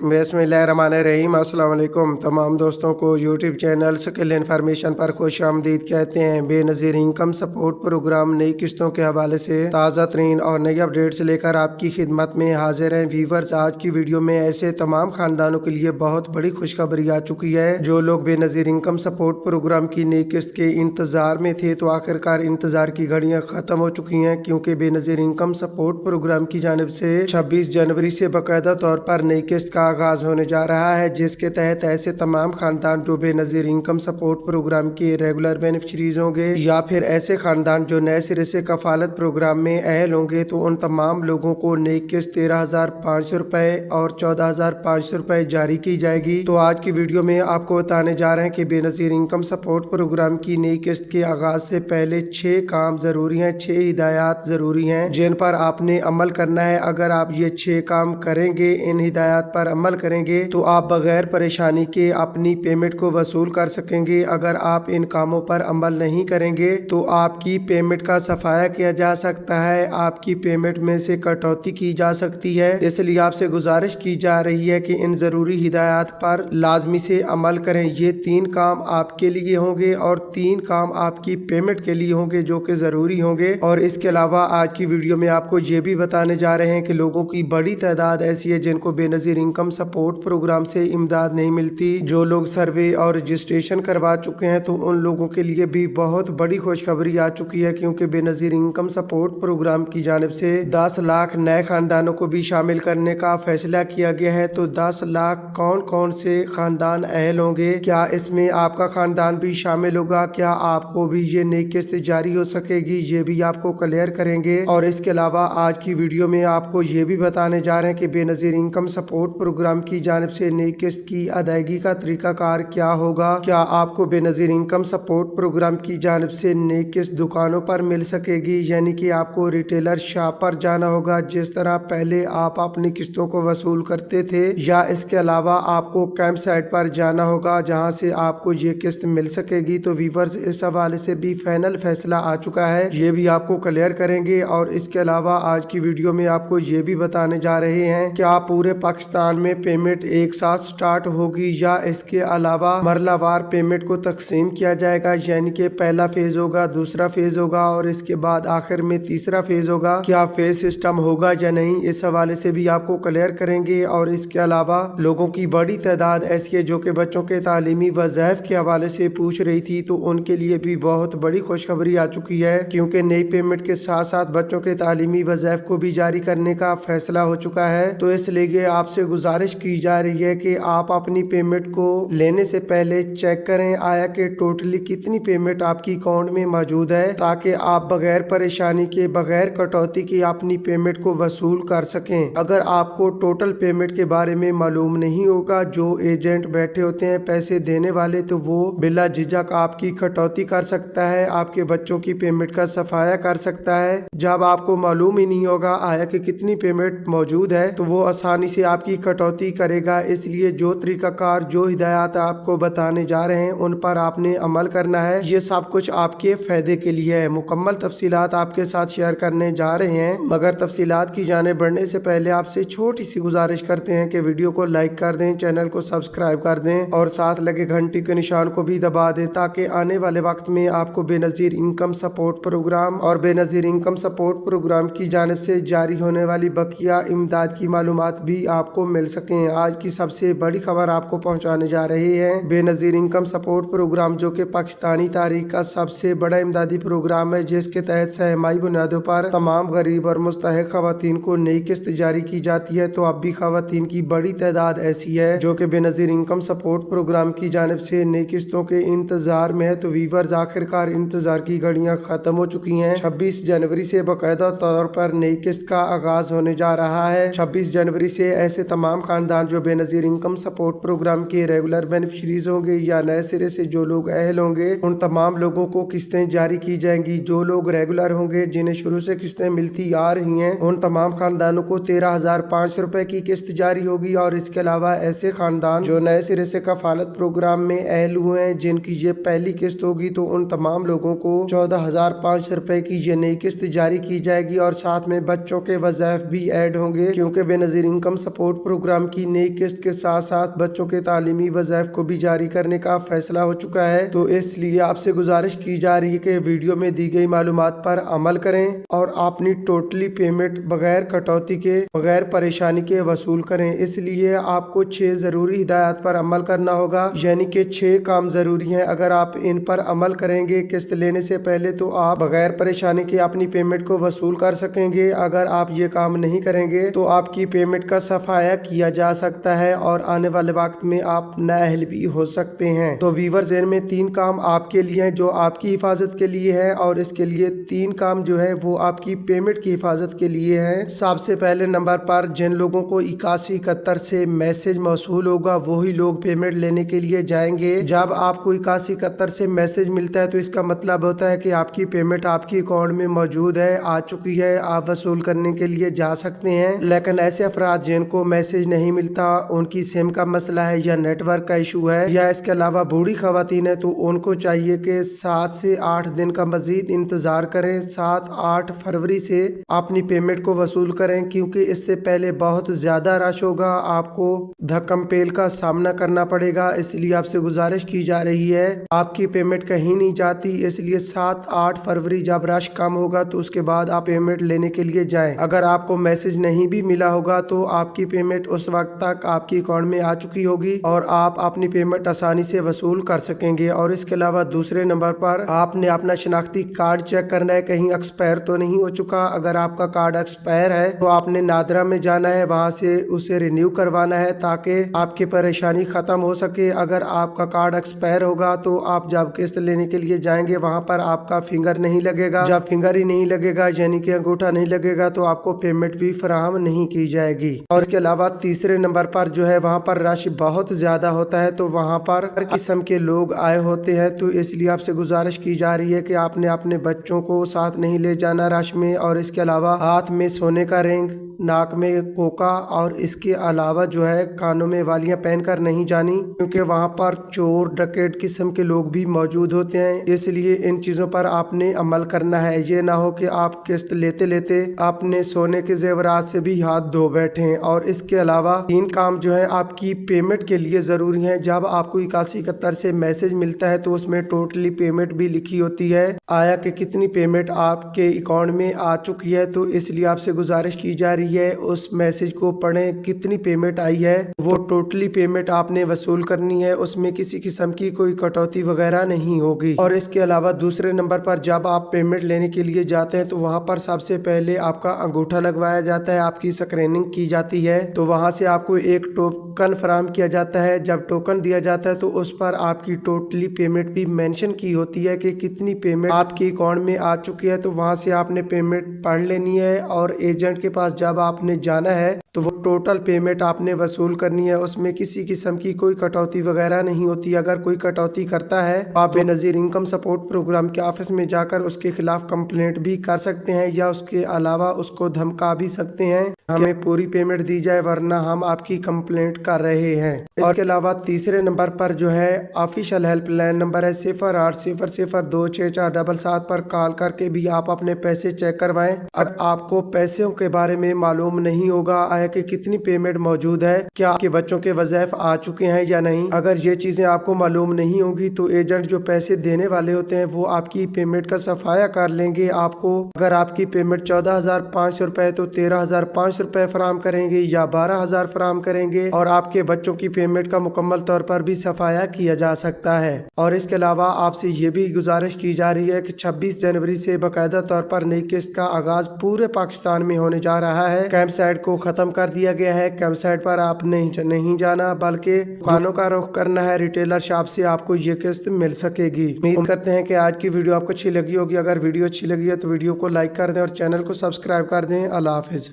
बिस्मिल्लाहिर्रहमानिर्रहीम। अस्सलाम वालेकुम। तमाम दोस्तों को यूट्यूब चैनल स्किल इन्फॉर्मेशन पर खुश आमदीद कहते हैं। बेनज़ीर इनकम सपोर्ट प्रोग्राम नई किस्तों के हवाले से ताज़ा तरीन और नई अपडेट्स लेकर आपकी खिदमत में हाजिर हैं। व्यूवर्स, आज की वीडियो में ऐसे तमाम खानदानों के लिए बहुत बड़ी खुशखबरी आ चुकी है। जो लोग बेनज़ीर इनकम सपोर्ट प्रोग्राम की नई किस्त के इंतजार में थे, तो आखिरकार इंतजार की घड़ियां खत्म हो चुकी हैं, क्योंकि बेनज़ीर इनकम सपोर्ट प्रोग्राम की जानिब से 26 जनवरी से बाकायदा तौर पर नई किस्त का आगाज होने जा रहा है, जिसके तहत ऐसे तमाम खानदान जो बेनज़ीर इनकम सपोर्ट प्रोग्राम के रेगुलर बेनिफिशरीज होंगे या फिर ऐसे खानदान जो नए सिरे से कफालत प्रोग्राम में अहल होंगे, तो उन तमाम लोगों को नई किस्त 13,500 रुपए और 14,500 रुपए जारी की जाएगी। तो आज की वीडियो में आपको बताने जा रहे हैं कि बेनज़ीर इनकम सपोर्ट प्रोग्राम की नई किस्त के आगाज से पहले 6 काम जरूरी हैं, 6 हिदायत जरूरी हैं जिन पर आपने अमल करना है। अगर आप ये 6 काम करेंगे, इन हिदायत पर अमल करेंगे, तो आप बगैर परेशानी के अपनी पेमेंट को वसूल कर सकेंगे। अगर आप इन कामों पर अमल नहीं करेंगे, तो आपकी पेमेंट का सफाया किया जा सकता है, आपकी पेमेंट में से कटौती की जा सकती है। इसलिए आपसे गुजारिश की जा रही है कि इन जरूरी हिदायत पर लाजमी से अमल करें। ये 3 काम आपके लिए होंगे और 3 काम आपकी पेमेंट के लिए होंगे, जो कि जरूरी होंगे। और इसके अलावा आज की वीडियो में आपको ये भी बताने जा रहे हैं कि लोगों की बड़ी तादाद ऐसी है जिनको बेनज़ीर इनकम सपोर्ट प्रोग्राम से इमदाद नहीं मिलती। जो लोग सर्वे और रजिस्ट्रेशन करवा चुके हैं, तो उन लोगों के लिए भी बहुत बड़ी खुशखबरी आ चुकी है, क्योंकि बेनज़ीर इनकम सपोर्ट प्रोग्राम की जानिब से 10 लाख नए खानदानों को भी शामिल करने का फैसला किया गया है। तो 10 लाख कौन कौन से खानदान अहल होंगे, क्या इसमें आपका खानदान भी शामिल होगा, क्या आपको भी ये नई किस्त जारी हो सकेगी, ये भी आपको क्लियर करेंगे। और इसके अलावा आज की वीडियो में आपको ये भी बताने जा रहे हैं कि बेनज़ीर इनकम सपोर्ट प्रोग्राम की जानिब से नई किस्त की अदायगी का तरीकाकार क्या होगा, क्या आपको बेनज़ीर इनकम सपोर्ट प्रोग्राम की जानिब से नई किस्त दुकानों पर मिल सकेगी, यानी कि आपको रिटेलर शॉप पर जाना होगा जिस तरह पहले आप अपनी किस्तों को वसूल करते थे, या इसके अलावा आपको कैंप साइट पर जाना होगा जहां से आपको ये किस्त मिल सकेगी। तो व्यूवर्स, इस हवाले से भी फाइनल फैसला आ चुका है, ये भी आपको क्लियर करेंगे। और इसके अलावा आज की वीडियो में आपको ये भी बताने जा रहे हैं कि आप पूरे पाकिस्तान में पेमेंट एक साथ स्टार्ट होगी या इसके अलावा मरलावार पेमेंट को तकसीम किया जाएगा, यानी कि पहला फेज होगा, दूसरा फेज होगा और इसके बाद आखिर में तीसरा फेज होगा। क्या फेज सिस्टम होगा या नहीं, इस हवाले से भी आपको क्लियर करेंगे। और इसके अलावा लोगों की बड़ी तादाद ऐसी है जो कि बच्चों के तालीमी वज़ाइफ के हवाले से पूछ रही थी, तो उनके लिए भी बहुत बड़ी खुशखबरी आ चुकी है, क्योंकि नई पेमेंट के साथ साथ बच्चों के तालीमी वज़ाइफ को भी जारी करने का फैसला हो चुका है। तो इसलिए आपसे गुजारिश की जा रही है कि आप अपनी पेमेंट को लेने से पहले चेक करें आया कि टोटली कितनी पेमेंट आपकी अकाउंट में मौजूद है, ताकि आप बगैर परेशानी के, बगैर कटौती के अपनी पेमेंट को वसूल कर सकें। अगर आपको टोटल पेमेंट के बारे में मालूम नहीं होगा, जो एजेंट बैठे होते हैं पैसे देने वाले, तो वो बिला झिझक आपकी कटौती कर सकता है, आपके बच्चों की पेमेंट का सफाया कर सकता है। जब आपको मालूम ही नहीं होगा आया कि कितनी पेमेंट मौजूद है, तो वो आसानी से आपकी कटौती करेगा। इसलिए जो तरीकाकार, जो हिदायत आपको बताने जा रहे हैं, उन पर आपने अमल करना है। ये सब कुछ आपके फायदे के लिए है। मुकम्मल तफसीलात आपके साथ शेयर करने जा रहे हैं, मगर तफसीलात की जाने बढ़ने से पहले आपसे छोटी सी गुजारिश करते हैं कि वीडियो को लाइक कर दें, चैनल को सब्सक्राइब कर दें और साथ लगे घंटी के निशान को भी दबा दें, ताकि आने वाले वक्त में आपको बेनज़ीर इनकम सपोर्ट प्रोग्राम और बेनज़ीर इनकम सपोर्ट प्रोग्राम की जानिब से जारी होने वाली बकिया इमदाद की मालूमात भी आपको मिल सकें। आज की सबसे बड़ी खबर आपको पहुंचाने जा रहे हैं। बेनज़ीर इनकम सपोर्ट प्रोग्राम, जो कि पाकिस्तानी तारीख का सबसे बड़ा इमदादी प्रोग्राम है, जिसके तहत सहमाई बुनियादों पर तमाम गरीब और मुस्तहिक खवातीन को नई किस्त जारी की जाती है। तो अब भी खवातीन की बड़ी तादाद ऐसी है जो कि बेनज़ीर इनकम सपोर्ट प्रोग्राम की जानिब से नई किस्तों के इंतजार में है। तो व्यूवर्स, आखिरकार इंतजार की घड़ियां खत्म हो चुकी हैं। 26 जनवरी से बाकायदा तौर पर नई किस्त का आगाज होने जा रहा है। 26 जनवरी से ऐसे तमाम खानदान जो बेनज़ीर इनकम सपोर्ट प्रोग्राम के रेगुलर बेनिफिशरीज होंगे या नए सिरे से जो लोग अहल होंगे, उन तमाम लोगों को किस्तें जारी की जाएंगी। जो लोग रेगुलर होंगे, जिन्हें शुरू से किस्तें मिलती आ रही हैं, उन तमाम खानदानों को 13,500 रुपए की किस्त जारी होगी। और इसके अलावा ऐसे खानदान जो नए सिरे से कफालत प्रोग्राम में अहल हुए हैं, जिनकी ये पहली किस्त होगी, तो उन तमाम लोगों को 14,500 रुपए की ये नई किस्त जारी की जाएगी। और साथ में बच्चों के वज़ाइफ भी ऐड होंगे, क्योंकि Benazir income support program program की नई किस्त के साथ साथ बच्चों के तालीमी वज़ाइफ को भी जारी करने का फैसला हो चुका है। तो इसलिए आपसे गुजारिश की जा रही है कि वीडियो में दी गई मालूमात पर अमल करें और अपनी टोटली पेमेंट बगैर कटौती के, बगैर परेशानी के वसूल करें। इसलिए आपको 6 ज़रूरी हिदायत पर अमल करना होगा, यानी कि 6 काम ज़रूरी हैं। अगर आप इन पर अमल करेंगे किस्त लेने से पहले तो आप बगैर परेशानी के अपनी पेमेंट को वसूल कर सकेंगे। अगर आप ये काम नहीं करेंगे तो आपकी पेमेंट का सफाया किया जा सकता है और आने वाले वक्त में आप नाअहल भी हो सकते हैं। तो व्यूअर्स, इनमें 3 काम आपके लिए हैं जो आपकी हिफाजत के लिए है, और इसके लिए 3 काम जो है वो आपकी पेमेंट की हिफाजत के लिए है। सबसे पहले नंबर पर जिन लोगों को 8171 से मैसेज मौसूल होगा वही लोग पेमेंट लेने के लिए जाएंगे। जब आपको 8171 से मैसेज मिलता है तो इसका मतलब होता है कि आपकी पेमेंट आपकी अकाउंट में मौजूद है, आ चुकी है, आप वसूल करने के लिए जा सकते हैं। लेकिन ऐसे अफराद जिनको मैसेज नहीं मिलता, उनकी सिम का मसला है या नेटवर्क का इशू है, या इसके अलावा बूढ़ी खवातीन है, तो उनको चाहिए कि 7 से 8 दिन का मजीद इंतजार करें। 7-8 फरवरी से अपनी पेमेंट को वसूल करें, क्योंकि इससे पहले बहुत ज्यादा रश होगा, आपको धक्कम पेल का सामना करना पड़ेगा। इसलिए आपसे गुजारिश की जा रही है, आपकी पेमेंट कहीं नहीं जाती, इसलिए 7-8 फरवरी जब रश कम होगा तो उसके बाद आप पेमेंट लेने के लिए जाएं। अगर आपको मैसेज नहीं भी मिला होगा तो आपकी पेमेंट उस वक्त तक आपकी अकाउंट में आ चुकी होगी और आप अपनी पेमेंट आसानी से वसूल कर सकेंगे। और इसके अलावा दूसरे नंबर पर आपने अपना शनाख्ती कार्ड चेक करना है, कहीं एक्सपायर तो नहीं हो चुका। अगर आपका कार्ड एक्सपायर है तो आपने नादरा में जाना है, वहां से उसे रिन्यू करवाना है ताकि आपकी परेशानी खत्म हो सके। अगर आपका कार्ड एक्सपायर होगा तो आप जब किस्त लेने के लिए जाएंगे वहां पर आपका फिंगर नहीं लगेगा। जब फिंगर ही नहीं लगेगा यानी कि अंगूठा नहीं लगेगा तो आपको पेमेंट भी फराहम नहीं की जाएगी। और इसके अलावा तीसरे नंबर पर जो है वहां पर रश बहुत ज्यादा होता है, तो वहां पर हर किस्म के लोग आए होते हैं। तो इसलिए आपसे गुजारिश की जा रही है कि आपने अपने बच्चों को साथ नहीं ले जाना रश में। और इसके अलावा हाथ में सोने का रिंग, नाक में कोका, और इसके अलावा जो है कानों में वालियां पहनकर नहीं जानी, क्योंकि वहां पर चोर डकैत किस्म के लोग भी मौजूद होते हैं। इसलिए इन चीजों पर आपने अमल करना है। ये ना हो कि आप किस्त लेते लेते अपने सोने के जेवरात से भी हाथ धो बैठे। और इसके अलावा 3 काम जो है आपकी पेमेंट के लिए जरूरी है। जब आपको 8171 से मैसेज मिलता है तो उसमें टोटली पेमेंट भी लिखी होती है, आया कि कितनी पेमेंट आपके अकाउंट में आ चुकी है। तो इसलिए आपसे गुजारिश की जा रही है उस मैसेज को पढ़ें, कितनी पेमेंट आई है, वो टोटली पेमेंट आपने वसूल करनी है, उसमें किसी किस्म की कोई कटौती वगैरह नहीं होगी। और इसके अलावा दूसरे नंबर पर जब आप पेमेंट लेने के लिए जाते हैं तो वहां पर सबसे पहले आपका अंगूठा लगवाया जाता है, आपकी स्क्रीनिंग की जाती है। तो वहां से आपको एक टोकन फराहम किया जाता है। जब टोकन दिया जाता है तो उस पर आपकी टोटली पेमेंट भी मेंशन की होती है कि कितनी पेमेंट आपके अकाउंट में आ चुकी है। तो वहां से आपने पेमेंट पढ़ लेनी है और एजेंट के पास जब आपने जाना है तो वो टोटल पेमेंट आपने वसूल करनी है, उसमें किसी किस्म की कोई कटौती वगैरह नहीं होती। अगर कोई कटौती करता है तो आप बेनज़ीर इनकम सपोर्ट प्रोग्राम के ऑफिस में जाकर उसके खिलाफ कंप्लेंट भी कर सकते हैं, या उसके अलावा उसको धमका भी सकते हैं हमें पूरी पेमेंट दी जाए वरना हम आपकी कंप्लेंट कर रहे हैं। इसके अलावा तीसरे नंबर पर जो है ऑफिशियल हेल्पलाइन नंबर है 0800026477 पर कॉल करके भी आप अपने पैसे चेक करवाएं। अगर आपको पैसों के बारे में मालूम नहीं होगा कि कितनी पेमेंट मौजूद है, क्या आपके बच्चों के वज़ाइफ आ चुके हैं या नहीं, अगर ये चीजें आपको मालूम नहीं होगी तो एजेंट जो पैसे देने वाले होते हैं वो आपकी पेमेंट का सफाया कर लेंगे। आपको अगर आपकी पेमेंट 14,500 रुपए तो 13,500 रुपए फराम करेंगे या 12,000 फराम करेंगे, और आपके बच्चों की पेमेंट का मुकम्मल तौर पर भी सफाया किया जा सकता है। और इसके अलावा आपसे ये भी गुजारिश की जा रही है कि 26 जनवरी से बाकायदा तौर पर नई किस्त का आगाज पूरे पाकिस्तान में होने जा रहा है। कैंप साइट को खत्म कर दिया गया है। कैंप साइट पर आप नहीं जाना बल्कि दुकानों का रुख करना है। रिटेलर शॉप से आपको ये किस्त मिल सकेगी। उम्मीद करते हैं कि आज की वीडियो आपको अच्छी लगी होगी। अगर वीडियो अच्छी लगी है तो वीडियो को लाइक कर दें और चैनल को सब्सक्राइब कर दें। अल्लाह हाफिज।